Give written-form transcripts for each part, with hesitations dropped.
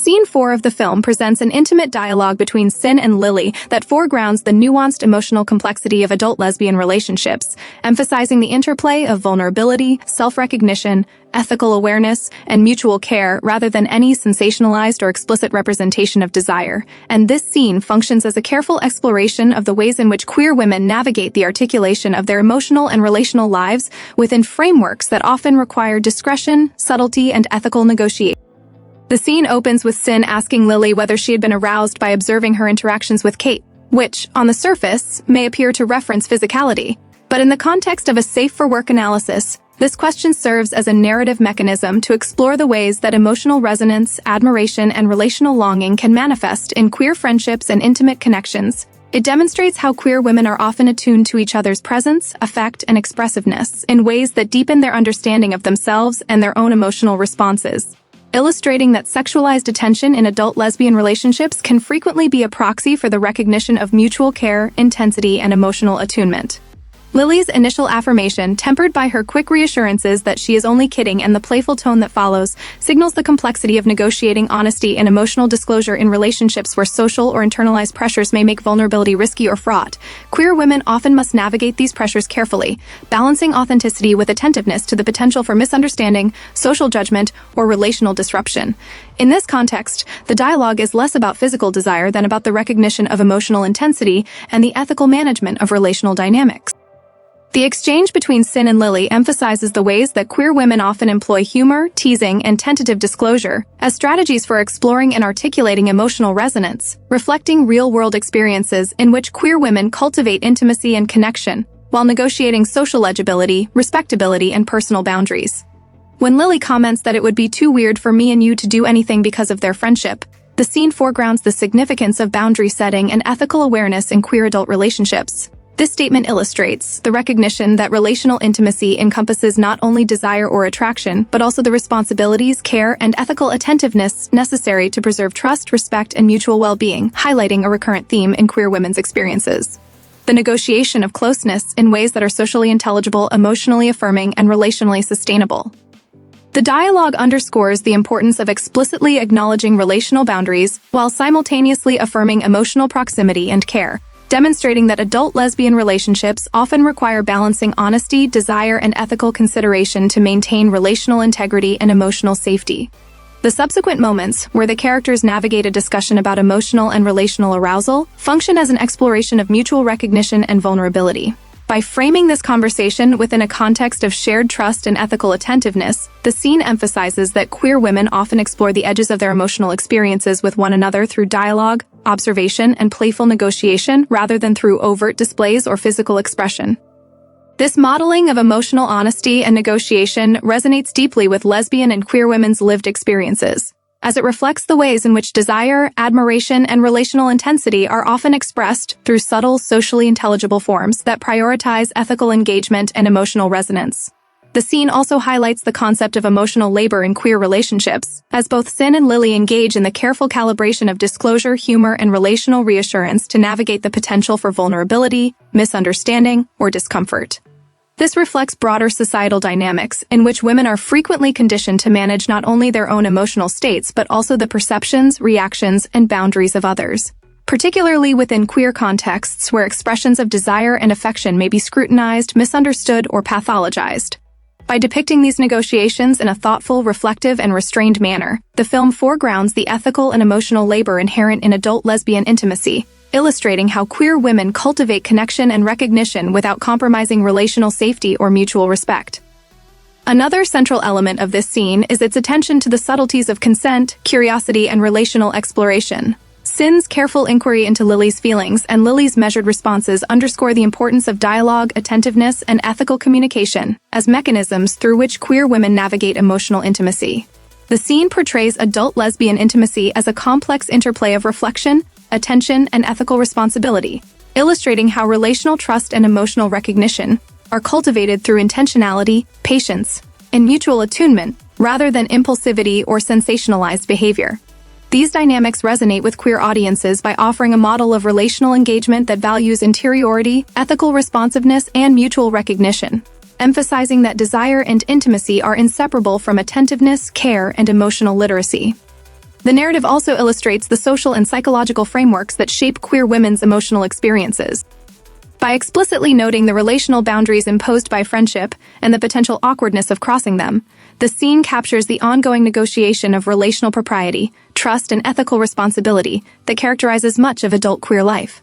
Scene 4 of the film presents an intimate dialogue between Sinn and Lily that foregrounds the nuanced emotional complexity of adult lesbian relationships, emphasizing the interplay of vulnerability, self-recognition, ethical awareness, and mutual care rather than any sensationalized or explicit representation of desire. And this scene functions as a careful exploration of the ways in which queer women navigate the articulation of their emotional and relational lives within frameworks that often require discretion, subtlety, and ethical negotiation. The scene opens with Sinn asking Lily whether she had been aroused by observing her interactions with Kate, which, on the surface, may appear to reference physicality. But in the context of a safe-for-work analysis, this question serves as a narrative mechanism to explore the ways that emotional resonance, admiration, and relational longing can manifest in queer friendships and intimate connections. It demonstrates how queer women are often attuned to each other's presence, affect, and expressiveness in ways that deepen their understanding of themselves and their own emotional responses, illustrating that sexualized attention in adult lesbian relationships can frequently be a proxy for the recognition of mutual care, intensity, and emotional attunement. Lily's initial affirmation, tempered by her quick reassurances that she is only kidding and the playful tone that follows, signals the complexity of negotiating honesty and emotional disclosure in relationships where social or internalized pressures may make vulnerability risky or fraught. Queer women often must navigate these pressures carefully, balancing authenticity with attentiveness to the potential for misunderstanding, social judgment, or relational disruption. In this context, the dialogue is less about physical desire than about the recognition of emotional intensity and the ethical management of relational dynamics. The exchange between Sinn and Lily emphasizes the ways that queer women often employ humor, teasing, and tentative disclosure as strategies for exploring and articulating emotional resonance, reflecting real-world experiences in which queer women cultivate intimacy and connection, while negotiating social legibility, respectability, and personal boundaries. When Lily comments that it would be too weird for me and you to do anything because of their friendship, the scene foregrounds the significance of boundary setting and ethical awareness in queer adult relationships. This statement illustrates the recognition that relational intimacy encompasses not only desire or attraction, but also the responsibilities, care, and ethical attentiveness necessary to preserve trust, respect, and mutual well-being, highlighting a recurrent theme in queer women's experiences. The negotiation of closeness in ways that are socially intelligible, emotionally affirming, and relationally sustainable. The dialogue underscores the importance of explicitly acknowledging relational boundaries while simultaneously affirming emotional proximity and care, demonstrating that adult lesbian relationships often require balancing honesty, desire, and ethical consideration to maintain relational integrity and emotional safety. The subsequent moments, where the characters navigate a discussion about emotional and relational arousal, function as an exploration of mutual recognition and vulnerability. By framing this conversation within a context of shared trust and ethical attentiveness, the scene emphasizes that queer women often explore the edges of their emotional experiences with one another through dialogue, observation, and playful negotiation rather than through overt displays or physical expression. This modeling of emotional honesty and negotiation resonates deeply with lesbian and queer women's lived experiences, as it reflects the ways in which desire, admiration, and relational intensity are often expressed through subtle, socially intelligible forms that prioritize ethical engagement and emotional resonance. The scene also highlights the concept of emotional labor in queer relationships, as both Sinn and Lily engage in the careful calibration of disclosure, humor, and relational reassurance to navigate the potential for vulnerability, misunderstanding, or discomfort. This reflects broader societal dynamics in which women are frequently conditioned to manage not only their own emotional states but also the perceptions, reactions, and boundaries of others, particularly within queer contexts where expressions of desire and affection may be scrutinized, misunderstood, or pathologized. By depicting these negotiations in a thoughtful, reflective, and restrained manner, the film foregrounds the ethical and emotional labor inherent in adult lesbian intimacy, illustrating how queer women cultivate connection and recognition without compromising relational safety or mutual respect. Another central element of this scene is its attention to the subtleties of consent, curiosity, and relational exploration. Sinn's careful inquiry into Lily's feelings and Lily's measured responses underscore the importance of dialogue, attentiveness, and ethical communication as mechanisms through which queer women navigate emotional intimacy. The scene portrays adult lesbian intimacy as a complex interplay of reflection, attention, and ethical responsibility, illustrating how relational trust and emotional recognition are cultivated through intentionality, patience, and mutual attunement, rather than impulsivity or sensationalized behavior. These dynamics resonate with queer audiences by offering a model of relational engagement that values interiority, ethical responsiveness, and mutual recognition, emphasizing that desire and intimacy are inseparable from attentiveness, care, and emotional literacy. The narrative also illustrates the social and psychological frameworks that shape queer women's emotional experiences. By explicitly noting the relational boundaries imposed by friendship and the potential awkwardness of crossing them, the scene captures the ongoing negotiation of relational propriety, trust, and ethical responsibility that characterizes much of adult queer life.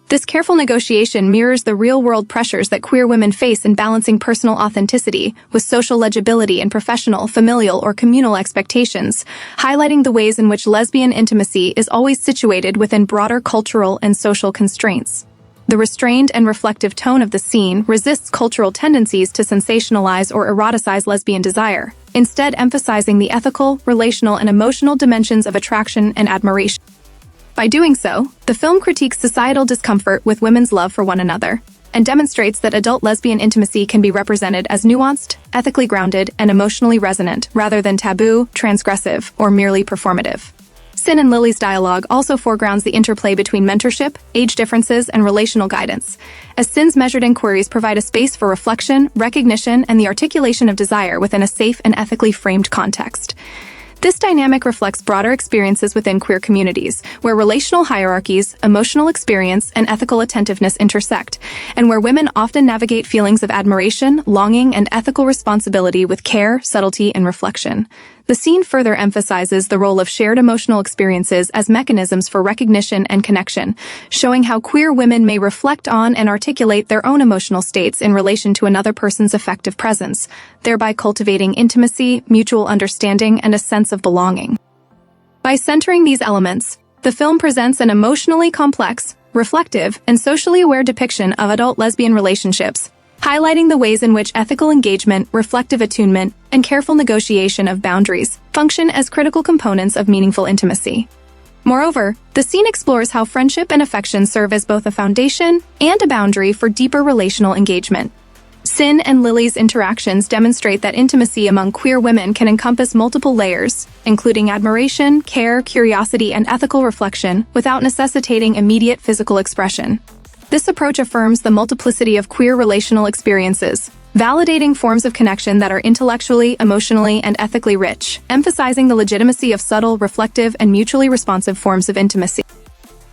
This careful negotiation mirrors the real-world pressures that queer women face in balancing personal authenticity with social legibility and professional, familial, or communal expectations, highlighting the ways in which lesbian intimacy is always situated within broader cultural and social constraints. The restrained and reflective tone of the scene resists cultural tendencies to sensationalize or eroticize lesbian desire, instead emphasizing the ethical, relational, and emotional dimensions of attraction and admiration. By doing so, the film critiques societal discomfort with women's love for one another, and demonstrates that adult lesbian intimacy can be represented as nuanced, ethically grounded, and emotionally resonant, rather than taboo, transgressive, or merely performative. Sinn and Lily's dialogue also foregrounds the interplay between mentorship, age differences, and relational guidance, as Sinn's measured inquiries provide a space for reflection, recognition, and the articulation of desire within a safe and ethically framed context. This dynamic reflects broader experiences within queer communities, where relational hierarchies, emotional experience, and ethical attentiveness intersect, and where women often navigate feelings of admiration, longing, and ethical responsibility with care, subtlety, and reflection. The scene further emphasizes the role of shared emotional experiences as mechanisms for recognition and connection, showing how queer women may reflect on and articulate their own emotional states in relation to another person's affective presence, thereby cultivating intimacy, mutual understanding, and a sense of belonging. By centering these elements, the film presents an emotionally complex, reflective, and socially aware depiction of adult lesbian relationships, highlighting the ways in which ethical engagement, reflective attunement, and careful negotiation of boundaries function as critical components of meaningful intimacy. Moreover, the scene explores how friendship and affection serve as both a foundation and a boundary for deeper relational engagement. Sinn and Lily's interactions demonstrate that intimacy among queer women can encompass multiple layers, including admiration, care, curiosity, and ethical reflection, without necessitating immediate physical expression. This approach affirms the multiplicity of queer relational experiences, validating forms of connection that are intellectually, emotionally, and ethically rich, emphasizing the legitimacy of subtle, reflective, and mutually responsive forms of intimacy.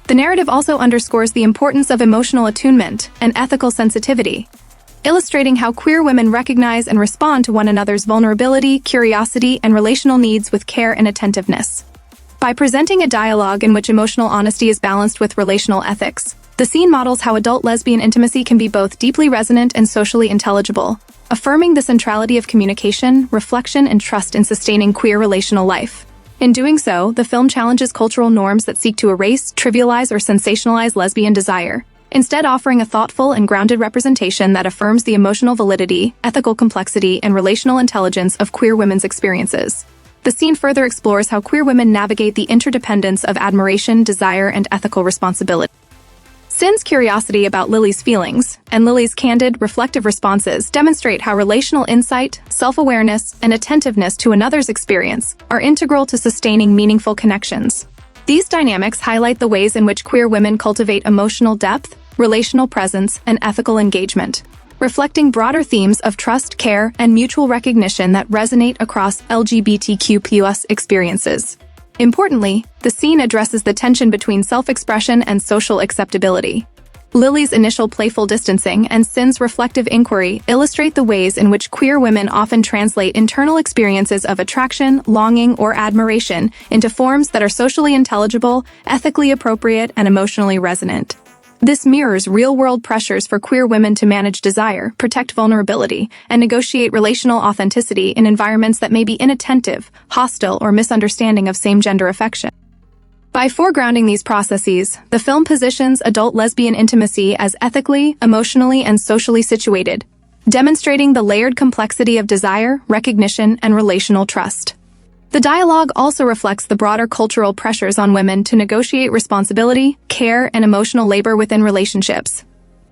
The narrative also underscores the importance of emotional attunement and ethical sensitivity, illustrating how queer women recognize and respond to one another's vulnerability, curiosity, and relational needs with care and attentiveness. By presenting a dialogue in which emotional honesty is balanced with relational ethics, the scene models how adult lesbian intimacy can be both deeply resonant and socially intelligible, affirming the centrality of communication, reflection, and trust in sustaining queer relational life. In doing so, the film challenges cultural norms that seek to erase, trivialize, or sensationalize lesbian desire, instead offering a thoughtful and grounded representation that affirms the emotional validity, ethical complexity, and relational intelligence of queer women's experiences. The scene further explores how queer women navigate the interdependence of admiration, desire, and ethical responsibility. Sinn's curiosity about Lily's feelings and Lily's candid, reflective responses demonstrate how relational insight, self-awareness, and attentiveness to another's experience are integral to sustaining meaningful connections. These dynamics highlight the ways in which queer women cultivate emotional depth, relational presence, and ethical engagement, reflecting broader themes of trust, care, and mutual recognition that resonate across LGBTQ+ experiences. Importantly, the scene addresses the tension between self-expression and social acceptability. Lily's initial playful distancing and Sinn's reflective inquiry illustrate the ways in which queer women often translate internal experiences of attraction, longing, or admiration into forms that are socially intelligible, ethically appropriate, and emotionally resonant. This mirrors real-world pressures for queer women to manage desire, protect vulnerability, and negotiate relational authenticity in environments that may be inattentive, hostile, or misunderstanding of same-gender affection. By foregrounding these processes, the film positions adult lesbian intimacy as ethically, emotionally, and socially situated, demonstrating the layered complexity of desire, recognition, and relational trust. The dialogue also reflects the broader cultural pressures on women to negotiate responsibility, care, and emotional labor within relationships.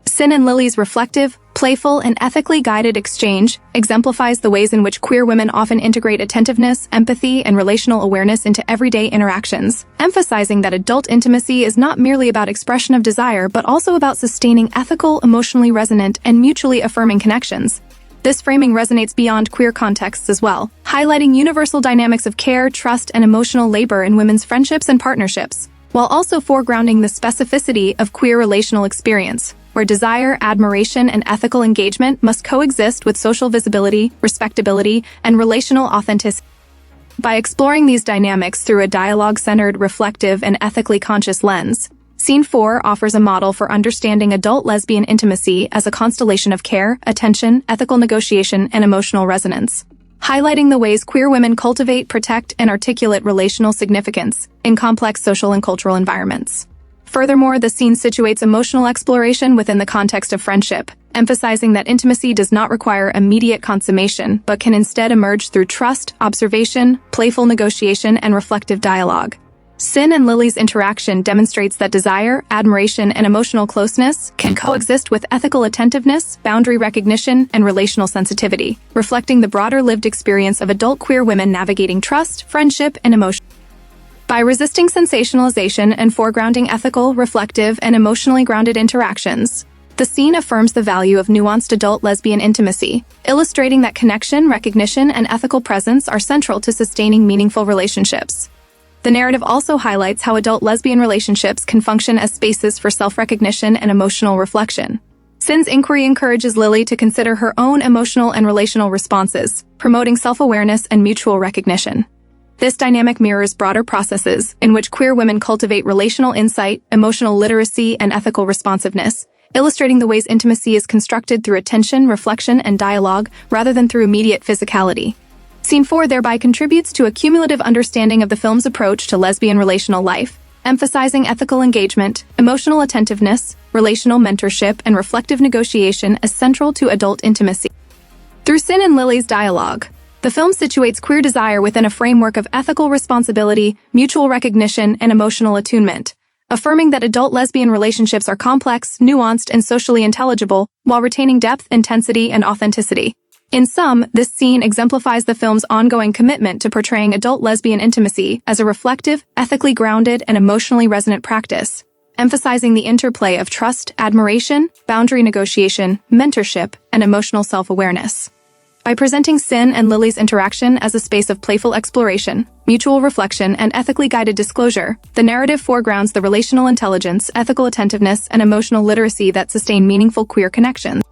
Sinn and Lily's reflective, playful, and ethically guided exchange exemplifies the ways in which queer women often integrate attentiveness, empathy, and relational awareness into everyday interactions, emphasizing that adult intimacy is not merely about expression of desire but also about sustaining ethical, emotionally resonant, and mutually affirming connections. This framing resonates beyond queer contexts as well, highlighting universal dynamics of care, trust, and emotional labor in women's friendships and partnerships, while also foregrounding the specificity of queer relational experience, where desire, admiration, and ethical engagement must coexist with social visibility, respectability, and relational authenticity. By exploring these dynamics through a dialogue-centered, reflective, and ethically conscious lens, Scene 4 offers a model for understanding adult lesbian intimacy as a constellation of care, attention, ethical negotiation, and emotional resonance, highlighting the ways queer women cultivate, protect, and articulate relational significance in complex social and cultural environments. Furthermore, the scene situates emotional exploration within the context of friendship, emphasizing that intimacy does not require immediate consummation, but can instead emerge through trust, observation, playful negotiation, and reflective dialogue. Sinn and Lily's interaction demonstrates that desire, admiration, and emotional closeness can coexist with ethical attentiveness, boundary recognition, and relational sensitivity, reflecting the broader lived experience of adult queer women navigating trust, friendship, and emotion. By resisting sensationalization and foregrounding ethical, reflective, and emotionally grounded interactions, the scene affirms the value of nuanced adult lesbian intimacy, illustrating that connection, recognition, and ethical presence are central to sustaining meaningful relationships. The narrative also highlights how adult lesbian relationships can function as spaces for self-recognition and emotional reflection. Sinn's inquiry encourages Lily to consider her own emotional and relational responses, promoting self-awareness and mutual recognition. This dynamic mirrors broader processes in which queer women cultivate relational insight, emotional literacy, and ethical responsiveness, illustrating the ways intimacy is constructed through attention, reflection, and dialogue rather than through immediate physicality. Scene 4 thereby contributes to a cumulative understanding of the film's approach to lesbian relational life, emphasizing ethical engagement, emotional attentiveness, relational mentorship, and reflective negotiation as central to adult intimacy. Through Sinn and Lily's dialogue, the film situates queer desire within a framework of ethical responsibility, mutual recognition, and emotional attunement, affirming that adult lesbian relationships are complex, nuanced, and socially intelligible, while retaining depth, intensity, and authenticity. In sum, this scene exemplifies the film's ongoing commitment to portraying adult lesbian intimacy as a reflective, ethically grounded, and emotionally resonant practice, emphasizing the interplay of trust, admiration, boundary negotiation, mentorship, and emotional self-awareness. By presenting Sinn and Lily's interaction as a space of playful exploration, mutual reflection, and ethically guided disclosure, the narrative foregrounds the relational intelligence, ethical attentiveness, and emotional literacy that sustain meaningful queer connections.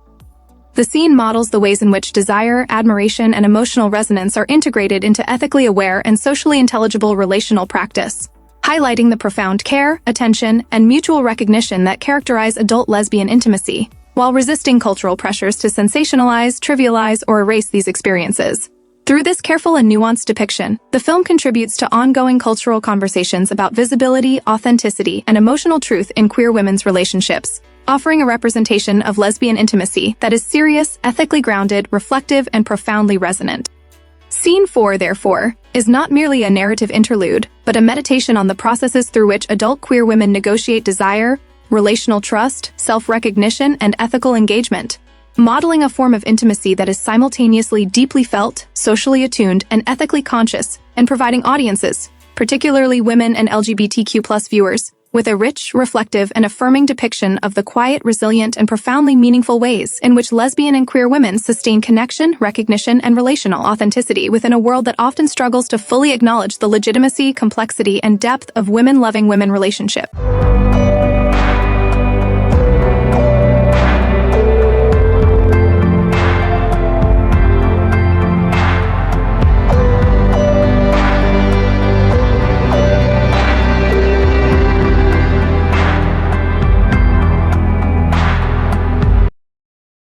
The scene models the ways in which desire, admiration, and emotional resonance are integrated into ethically aware and socially intelligible relational practice, highlighting the profound care, attention, and mutual recognition that characterize adult lesbian intimacy, while resisting cultural pressures to sensationalize, trivialize, or erase these experiences. Through this careful and nuanced depiction, the film contributes to ongoing cultural conversations about visibility, authenticity, and emotional truth in queer women's relationships, offering a representation of lesbian intimacy that is serious, ethically grounded, reflective, and profoundly resonant. Scene 4, therefore, is not merely a narrative interlude, but a meditation on the processes through which adult queer women negotiate desire, relational trust, self-recognition, and ethical engagement, modeling a form of intimacy that is simultaneously deeply felt, socially attuned, and ethically conscious, and providing audiences, particularly women and LGBTQ+ viewers, with a rich, reflective, and affirming depiction of the quiet, resilient, and profoundly meaningful ways in which lesbian and queer women sustain connection, recognition, and relational authenticity within a world that often struggles to fully acknowledge the legitimacy, complexity, and depth of women-loving women relationship.